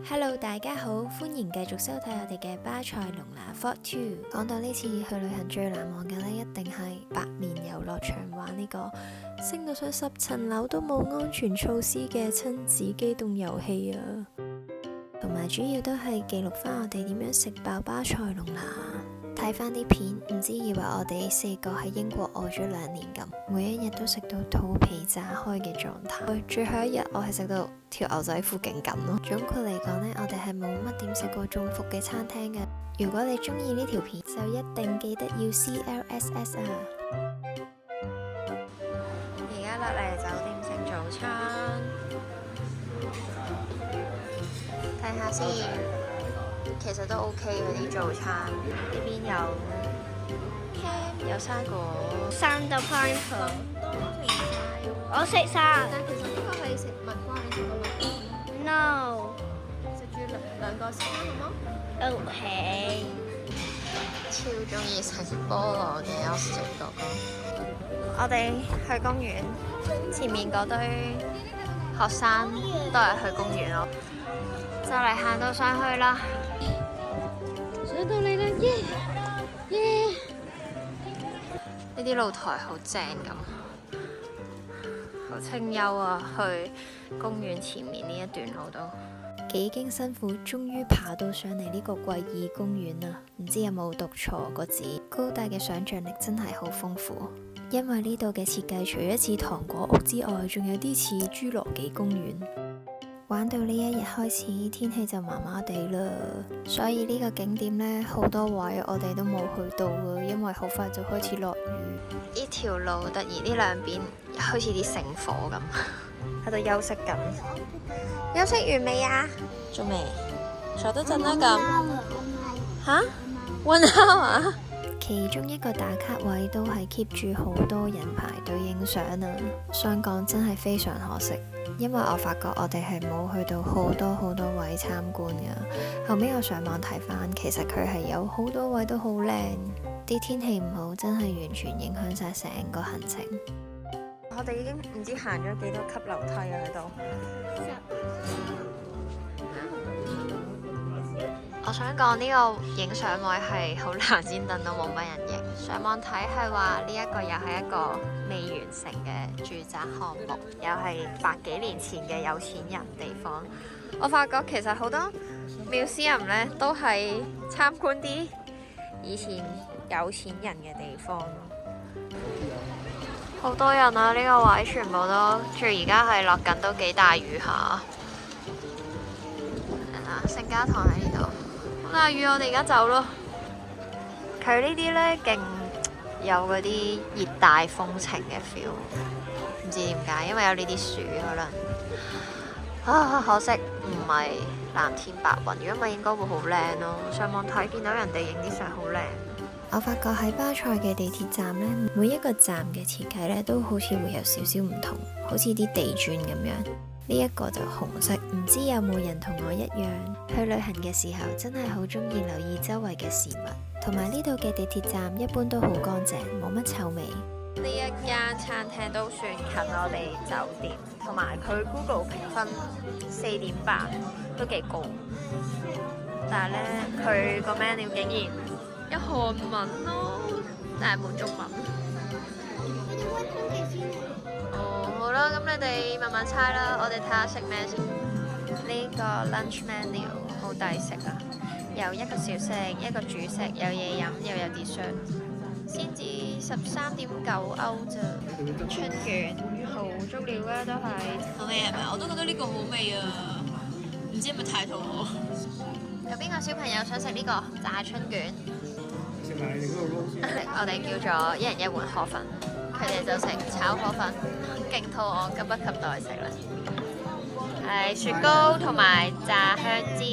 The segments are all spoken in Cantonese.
Hello，大家好，歡迎繼續收睇我哋嘅巴塞隆拿 Part 2。講到呢次去旅行最難忘嘅呢，一定係白面遊樂場玩呢個升到上10層樓都冇安全措施嘅親子機動遊戲啊！同埋主要都係記錄翻我哋點樣食飽巴塞隆拿。睇翻啲片，唔知以為我哋4個喺英國餓咗2年咁，每一日都食到肚皮炸開嘅狀態。最後一日我係食到條牛仔褲勁緊咯。總括嚟講呢，我哋係冇乜點食過中伏嘅餐廳嘅。如果你中意呢條片，就一定記得要 CLSS 啊！而家落嚟酒店食早餐，睇下先。其實都 OK 嗰啲早餐，呢邊有 ham 有生果，生豆 pineapple，我食晒。但其實呢個係食蜜瓜，你食過蜜瓜 No， 食住兩個先好冇？ OK。超中意食菠蘿嘅 Austin 哥哥。我哋去公園，前面嗰堆學生都係去公園咯，就嚟行到上去啦。上到嚟啦，耶耶！呢啲露台好正咁，好清幽啊！去公園前面呢一段路都幾經辛苦，終於爬到上嚟呢個貴義公園啦！唔知有冇讀錯個字？高大嘅想像力真係好豐富，因為呢度嘅設計除咗似糖果屋之外，仲有啲似侏羅紀公園。玩到呢一日開始，天氣就麻麻地啦，所以呢個景點呢，好多位我哋都冇去到啊，因為好快就開始落雨。呢條路突然呢兩邊好似啲聖火咁，喺度休息緊。休息完未啊？仲未？坐多陣啦咁。吓？1 hour？其中一個打卡位都係 keep 住好多人排隊影相啊！想講真係非常可惜。因為我發覺我哋係冇去到好多位參觀噶，後尾我上網睇翻，其實佢係有好多位都好靚，啲天氣唔好真係完全影響晒成個行程。我哋已經唔知行咗幾多級樓梯啊喺度。我想講呢個影相位係好難先等到冇乜人影。上網睇係話呢一個又係一個未完成嘅住宅項目，又係100幾年前嘅有錢人地方。我發覺其實好多 museum 咧都係參觀啲以前有錢人嘅地方。好多人啊！呢個位全部都，仲而家係落緊都幾大雨下。聖家堂喺呢度。好大雨，我哋而家走咯。佢呢啲呢，勁有嗰啲熱帶風情嘅 feel， 唔知點解，因為有呢啲樹可能。啊，可惜唔係藍天白雲，如果唔係應該會好靚咯。上網睇見到人哋影啲相好靚。我發覺喺巴塞嘅地鐵站呢，每一個站嘅設計呢都好似會有少少唔同，好似啲地磚咁樣。呢一個就紅色，唔知有冇人同我一樣，去旅行嘅時候真係好中意留意周圍嘅事物，同埋呢度嘅地鐵站一般都好乾淨，冇乜臭味。呢一間餐廳都算近我哋酒店，同埋佢 Google 評分4.8，都幾高。但係呢，佢個 menu 竟然有韓文咯，但係冇中文。好啦，咁你哋慢慢猜啦，我哋睇下食咩先。呢個 lunch menu 好抵食啊，有一個小食，一個主食，有嘢飲，又有 dessert， 先至13.9歐咋。春卷好足料啊，都係。好味係咪？我都覺得呢個好味啊，唔知係咪太肚餓。有邊個小朋友想食呢個炸春卷？我哋叫咗一人1碗河粉，佢哋就食炒河粉，勁肚餓，急不及待食啦。係雪糕同埋炸香蕉，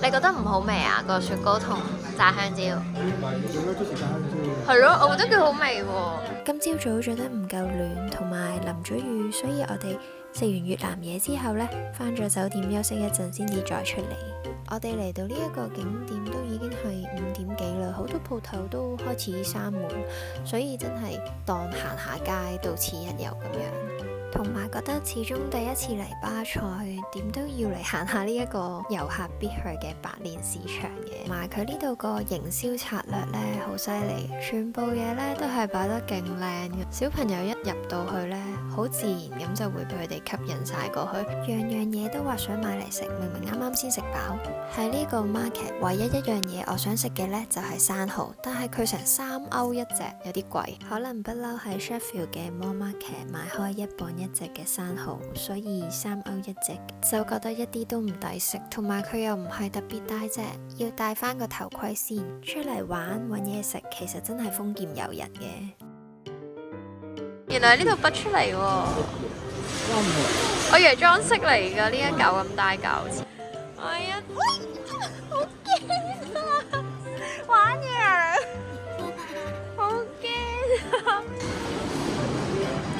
你覺得唔好味啊？個雪糕同炸香蕉係咯，我覺得佢好味喎。今朝早着得唔夠暖，同埋淋咗雨，所以我哋食完越南嘢之後呢，返咗酒店休息一陣先至再出嚟。我哋嚟到呢一個景點都已經係5點幾啦，好多鋪頭都開始閂門，所以真係當行下街，到此一遊咁樣。同埋覺得始終第一次嚟巴塞，點都要嚟行下呢一個遊客必去嘅百年市場嘅。同埋佢呢度個營銷策略呢，好犀利，全部嘢呢都係擺得勁靚嘅。小朋友一入到去呢，好自然咁就會俾佢哋吸引晒過去，樣樣嘢都話想買嚟食。明明啱啱先食飽，喺呢個 market 唯一一樣嘢我想食嘅呢，就係生蠔，但係佢成3歐一隻，有啲貴。可能不嬲喺 Sheffield 嘅 Mall Market 買開1磅1隻嘅生蠔，所以3歐一隻就覺得一啲都唔抵食，同埋佢又唔係特別大隻，要戴翻個頭盔先。出嚟玩揾嘢食，其實真係豐儉由人嘅。原來呢度拔出嚟喎，我以為裝飾嚟㗎，呢一嚿咁大嚿。哎呀，好驚啊！玩嘢，好驚啊！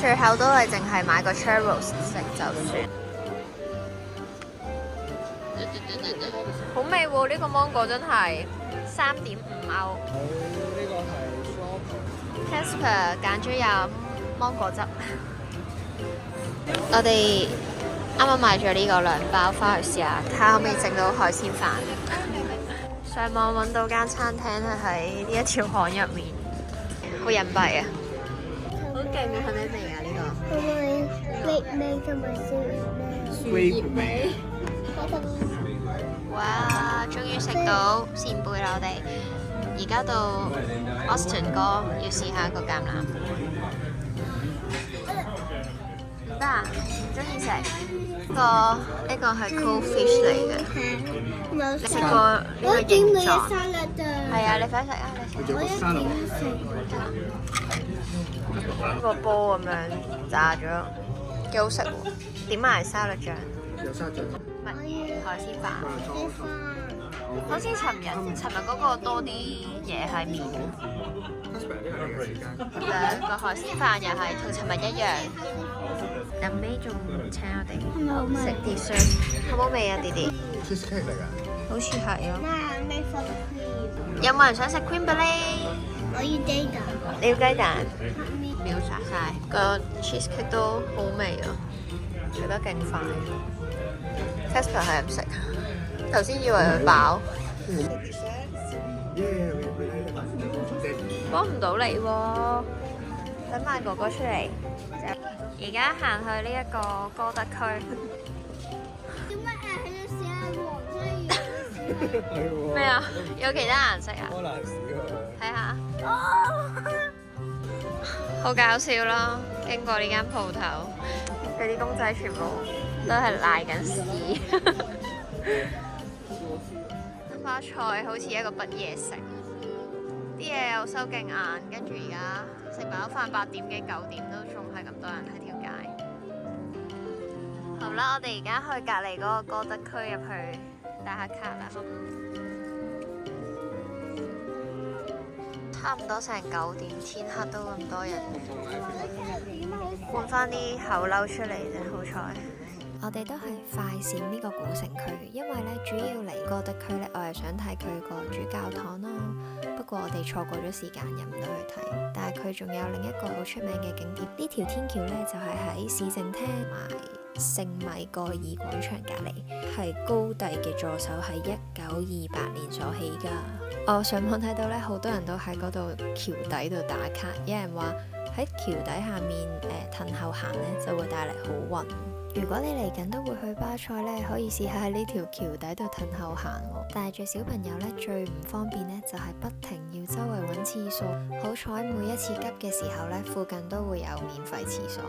最後都係淨係買個 churros 食就算。好味喎！呢個芒果真係3.5歐。呢個係 Casper 揀咗飲芒果汁。我哋啱啱買咗呢個2包，翻去試下，睇下可唔可以整到海鮮飯。上網揾到間餐廳係喺呢一條巷入面，好隱蔽啊！好勁啊！係咩味啊？呢個係咪味同埋蒜味。哇！終於食到扇貝啦！我哋而家到 Austin 哥要試下個橄欖。唔得啊！唔中意食呢個係 cold fish 嚟嘅。你食過呢個形狀？係啊，你快食啊！你食。佢做個沙律。呢個波咁樣炸咗，幾好食喎！點埋沙律醬。有沙醬。唔係海鮮飯。好似尋日嗰個多啲嘢係麵。2個海鮮飯又係同尋日一樣。臨尾仲請我哋食 dessert， 好唔好味啊，弟弟 cheesecake 嚟㗎。好似係咯。咩 for the cream？ 有冇人想食 cream brulee？ 我要雞蛋。你要雞蛋？秒殺晒個 cheesecake 都好味啊，食得勁快。Casper 係唔食，頭先以為佢飽。幫唔到你喎，等埋哥哥出嚟。而家行去呢一個歌德區。點解喺度寫黃色係咩啊？有其他顏色啊？可能係睇下。好搞笑咯！經過呢間鋪頭，佢啲公仔全部都係賴緊屎。巴塞好似一個不夜城，啲嘢又收勁晏，跟住而家食飽飯8點幾9點都仲係咁多人喺條街。好啦，我哋而家去隔離嗰個歌德區入去打下卡啦。差唔多成9點，天黑都咁多人，換翻啲口褸出嚟啫，好彩。我哋都係快閃呢個古城區，因為咧主要嚟歌德區咧，我係想睇佢個主教堂啦。不過我哋錯過咗時間，入唔到去睇。但係佢仲有另一個好出名嘅景點，呢條天橋咧就係喺市政廳同埋聖米蓋爾廣場隔離，係高第嘅助手喺1928年所起㗎。我上網睇到咧，好多人都喺嗰度橋底度打卡。有人話喺橋底下面褪後行咧，就會帶嚟好運。如果你嚟緊都會去巴塞咧，可以試下喺呢條橋底度褪後行喎。帶住小朋友咧，最唔方便咧就係不停要周圍揾廁所。好彩每一次急嘅時候咧，附近都會有免費廁所。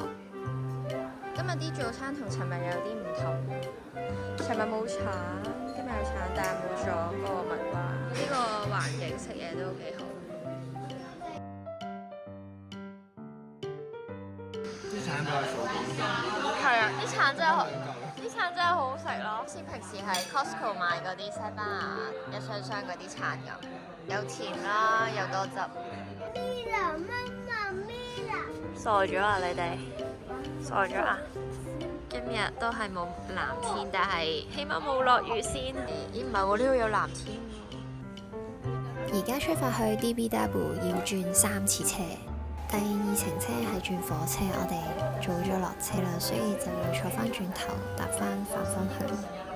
今日啲早餐同尋日有啲唔同。尋日冇橙，今日有橙，但係冇咗個蜜瓜。呢個環境食嘢都幾好。啲橙比較少。係啊，啲橙真係好好食咯，好似平時喺 Costco 買嗰啲西班牙一箱箱嗰啲橙咁，有甜啦，有多汁。傻咗啊！你哋傻咗啊！今日都係冇藍天，但係起碼冇落雨先。咦？唔係喎，呢度有藍天。而家出發去 DBW 要轉3次車。第二程車係轉火車，我哋早咗落車啦，所以就要坐翻轉頭搭翻反方向。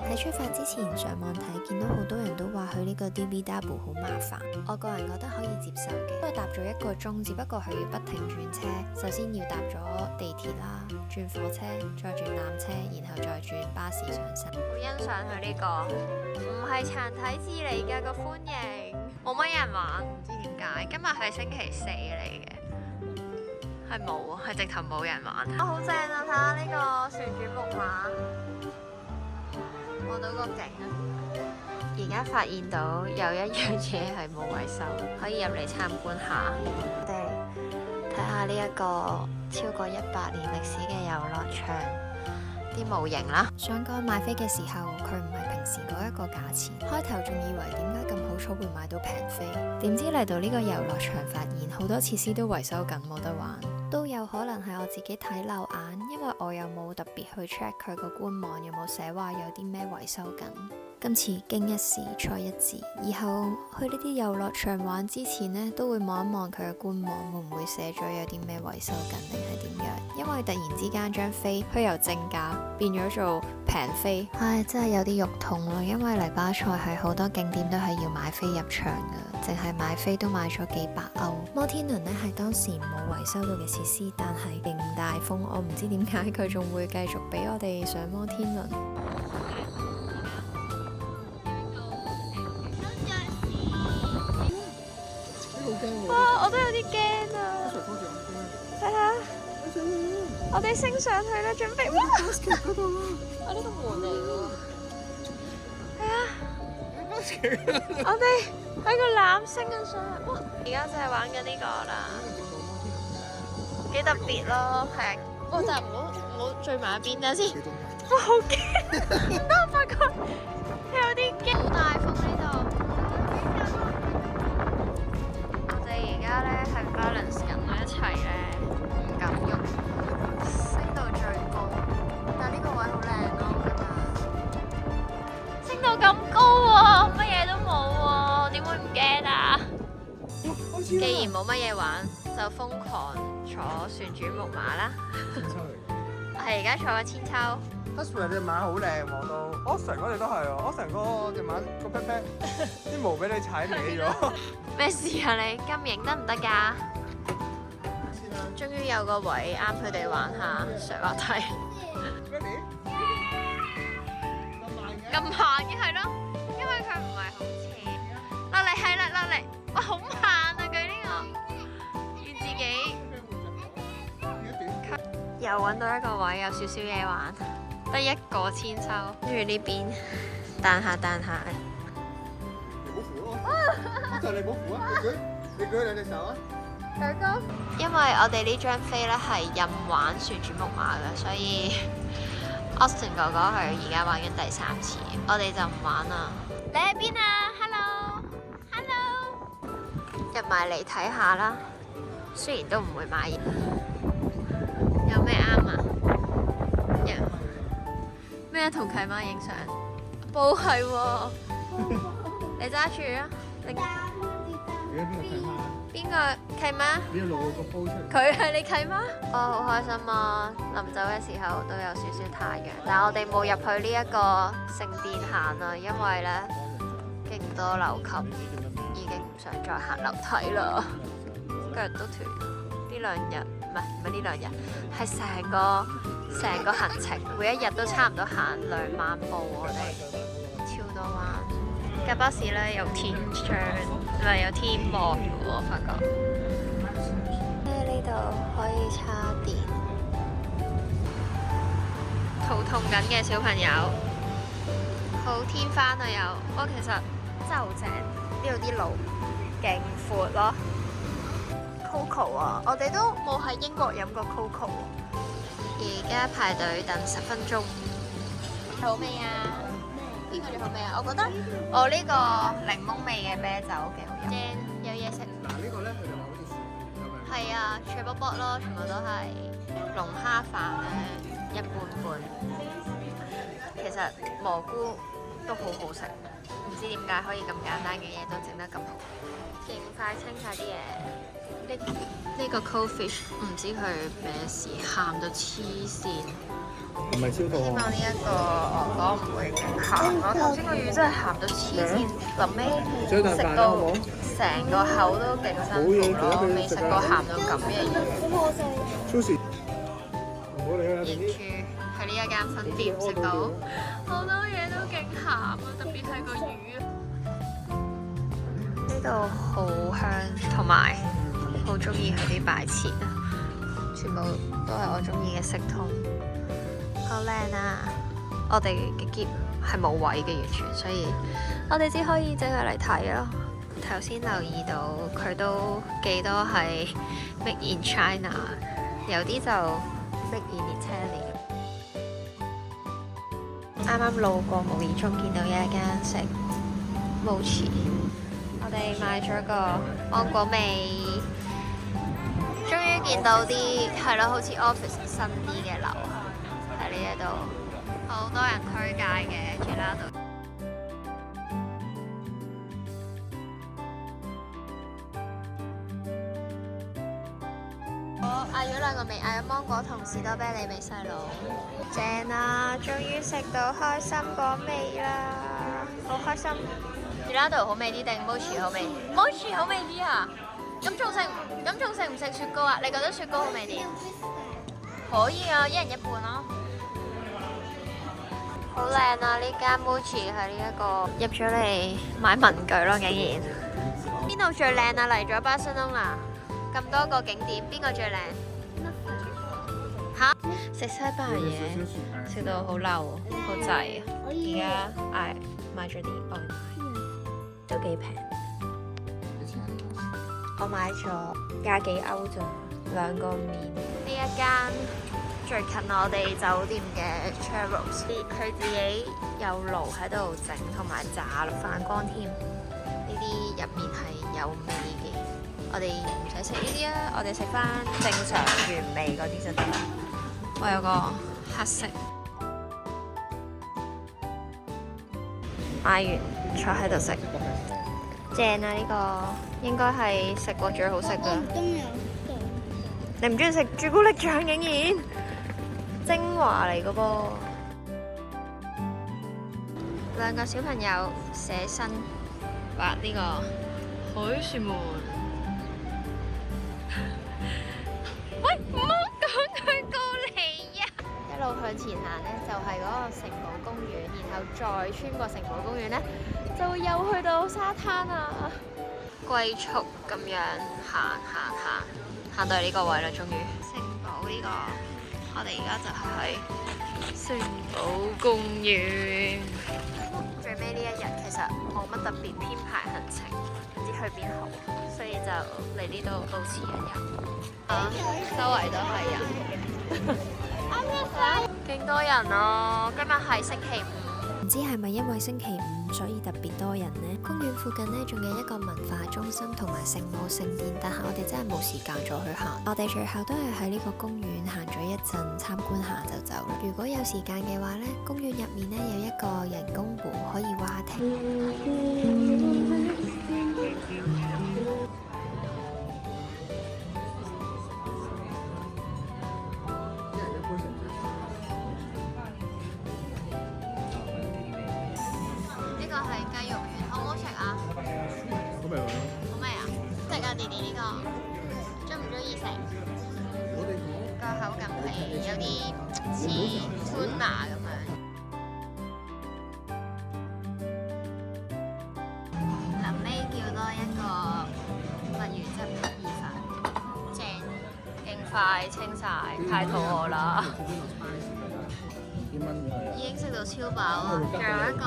喺出發之前上網睇，見到好多人都話去呢個 DBW 好麻煩，我個人覺得可以接受嘅，因為搭咗1個鐘，只不過係要不停轉車，首先要搭咗地鐵啦，轉火車，再轉纜車，然後再轉巴士上山。好欣賞佢呢個，唔係殘體字嚟㗎個歡迎，冇乜人玩，唔知點解。今日係星期4嚟嘅。係冇啊，係直頭冇人玩。好正啊！睇下呢個旋轉木馬，望到個景啊！而家發現到有一樣嘢係冇維修，可以入嚟參觀下。我哋睇下呢一個超過100年歷史嘅遊樂場啲模型啦。上個買飛嘅時候，佢唔係平時嗰一個價錢，開頭仲以為點解咁好彩會買到平飛，點知嚟到呢個遊樂場發現好多設施都維修緊，冇得玩。都有可能係我自己睇漏眼，因為我又冇特別去 check 佢個官網有冇寫話有啲咩維修緊。今次經一事錯一字，以後去呢啲遊樂場玩之前呢，都會望一望佢嘅官網會唔會寫咗有啲咩維修緊定係點樣，因為突然之間張飛佢由正價變咗做平飛，唉，真係有啲肉痛咯。因為嚟巴塞係好多景點都係要買飛入場㗎，淨係買飛都買咗幾百歐。摩天輪呢係當時冇維修到嘅設施，但係勁大風，我唔知點解佢仲會繼續俾我哋上摩天輪。哇！我都有啲驚啊！睇下，我哋升上去啦，準備。哇！我呢個門嚟㗎喎。係啊！我哋喺個纜升緊上去。哇！而家就係玩緊呢個啦，幾特別咯，係。哇！但係唔好聚埋一邊啊先。哇！好驚！我發覺有啲驚。好大風呢度。而家咧係 balance 緊喺一齊咧，唔敢喐，升到最高。但係呢個位好靚咯，升到咁高喎，乜嘢都冇喎，點會唔驚啊？既然冇乜嘢玩，就瘋狂坐旋轉木馬啦。我係而家坐緊千秋。Husband 隻馬好靚喎都，我成嗰隻都係喎，我成嗰隻馬個 pat pat 啲毛俾你踩歪咗。咩事啊你？咁型得唔得㗎？終於有個位啱佢哋玩下上滑梯。咁慢嘅係咯，因為佢唔係好斜。落嚟係啦，落嚟，哇好慢啊佢呢個，要自己。又揾到一個位，有少少嘢玩，得一個千秋，跟住呢邊彈下彈下。就你冇扶啊！你舉兩隻手啊！舉高。因為我哋呢張飛咧係任玩旋轉木馬嘅，所以 Austin 哥哥佢而家玩緊第3次，我哋就唔玩啦。你喺邊啊 ？Hello，Hello， 入埋嚟睇下啦。雖然都唔會買嘢。有咩啱啊？咩同契媽影相？報係喎。你揸住啊！而家邊個契媽？邊個契媽？你要露個煲出嚟。佢係你契媽？我好開心啊！臨走嘅時候都有少少太陽，但係我哋冇入去呢一個聖殿行啊，因為咧勁多樓級，已經唔想再行樓梯啦，腳都斷。呢2日唔係呢2日，係成個行程，每一日都差唔多行2萬步，我哋超多彎。架巴士咧有天窗，唔係有天幕嘅喎，發覺。呢度可以叉電。肚痛緊嘅小朋友，好天翻啊又。其實真係好正，呢度啲路勁闊咯。Coco 啊，我哋都冇喺英國飲過 Coco。而家排隊等10分鐘。好味啊！邊個最好味啊？我覺得我呢個檸檬味嘅啤酒幾好飲。正，有嘢食。嗱呢個咧，佢就話好似係啊，脆卜卜咯，全部都係龍蝦飯咧，一般般。其實蘑菇都好好食，唔知點解可以咁簡單嘅嘢都整得咁好。勁快清晒啲嘢。呢個 cold fish 唔知佢咩事，鹹到黐線。唔係超希望呢一個鵝肝唔會鹹咯。頭先個魚真係鹹到黐線，臨尾食到成個口都勁辛苦咯，未食過鹹到咁嘅魚。超時，唔好理啦。然住喺呢一間分店食到好多嘢都勁鹹啊，特別係個魚啊！呢度好香，同埋好中意佢啲擺設啊，全部都係我中意嘅色通。好靚啊！我哋嘅篋係冇位嘅完全，所以我哋只可以整佢嚟睇咯。頭先留意到佢都幾多係 Made in China， 有啲就 Made in Italy。啱啱路過無意中見到有一間食 mochi， 我哋買咗個芒果味，終於見到啲係咯，好似 office 新啲嘅樓。喺呢一度好多人推介嘅 gelato。我嗌咗兩個味，嗌咗芒果同士多啤梨味細佬，正啊！終於食到開心果味啦，好開心。gelato 好味啲定 mochi 好味？mochi 好味啲啊！咁仲食唔食雪糕啊？你覺得雪糕好味啲？可以啊，一人一半咯。好靚啊！呢間 Muji 係呢一個入咗嚟買文具咯，竟然。邊度最靚啊？嚟咗巴塞隆啊！咁多個景點，邊個最靚？嚇！食西班牙嘢，食到好漏，好滯啊！而家買咗啲外賣，都幾平。我買咗廿幾歐咋，2個麵。呢一間最近我哋酒店嘅 churros， 佢自己有爐喺度整，同埋炸反光添。呢啲入面係有味嘅，我哋唔使食呢啲啊，我哋食翻正常原味嗰啲就得啦。我有個黑色，買完坐喺度食，正啊！呢個應該係食過最好食㗎。你唔中意食朱古力醬竟然？精華嚟嘅噃，兩個小朋友寫生畫呢個海豚門。喂，唔好講佢過嚟呀！一路向前行呢，就係嗰個城堡公園，然後再穿過城堡公園呢，就會又去到沙灘啊！龜速咁樣行到呢個位啦，終於城堡呢個。我哋而家就係城堡公園。最尾呢一日其實冇乜特別編排行程，唔知去邊好，所以就嚟呢度保持一日。周圍都係人，勁多人咯！今日係星期五，唔知係咪因為星期五所以特別多人呢？公園附近呢，仲有一個文化中心同埋聖母聖殿，但係我哋真係冇時間再去行。我哋最後都係喺呢個公園行咗一陣，參觀下就走啦。如果有時間嘅話呢，公園入面呢，有一個人工湖可以划艇。雞肉丸好唔好食啊？好味喎！好味啊！食啊，弟弟呢個，中唔中意食？個口感係有啲似 tuna 咁樣。臨尾叫多一個墨魚汁意粉，正，勁快清晒，太肚餓啦！已經食到超飽啦，仲有一個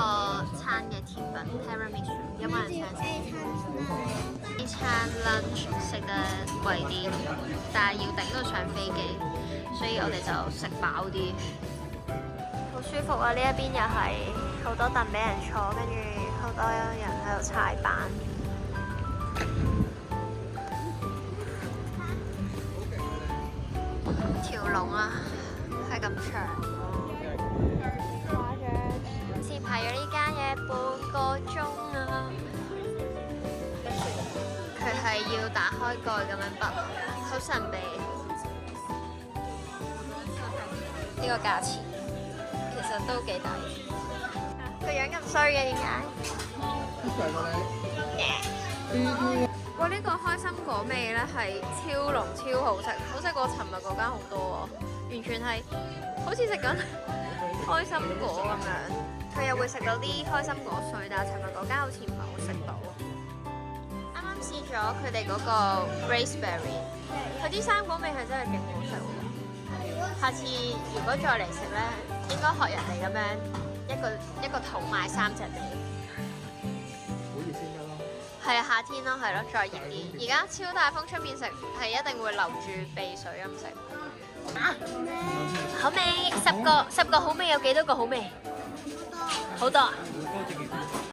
餐嘅甜品 tiramisu， 有冇人想食？呢餐 lunch 食得貴啲，但係要頂到上飛機，所以我哋就食飽啲。好舒服啊！呢一邊又係好多凳俾人坐，跟住好多人喺度踩板。條龍啊，係咁長。先排咗呢間嘢半個鐘啊！佢係要打開蓋咁樣拔，好神秘。呢個價錢其實都幾抵。個樣咁衰嘅點解？哇！呢個開心果味咧係超濃超好食，好食過尋日嗰間好多喎，完全係好似食緊開心果咁樣。佢又會食到啲開心果碎，但係尋日嗰間好似唔係好食到。啱啱試咗佢哋嗰個 raspberry，佢啲生果味係真係勁好食喎。下次如果再嚟食咧，應該學人哋咁樣一個桶買3隻地。好熱先得咯。係啊，夏天咯，係咯，再熱啲。而家超大風，出面食係一定會留住鼻水咁食。好味，10個好味有幾多個好味？好多啊！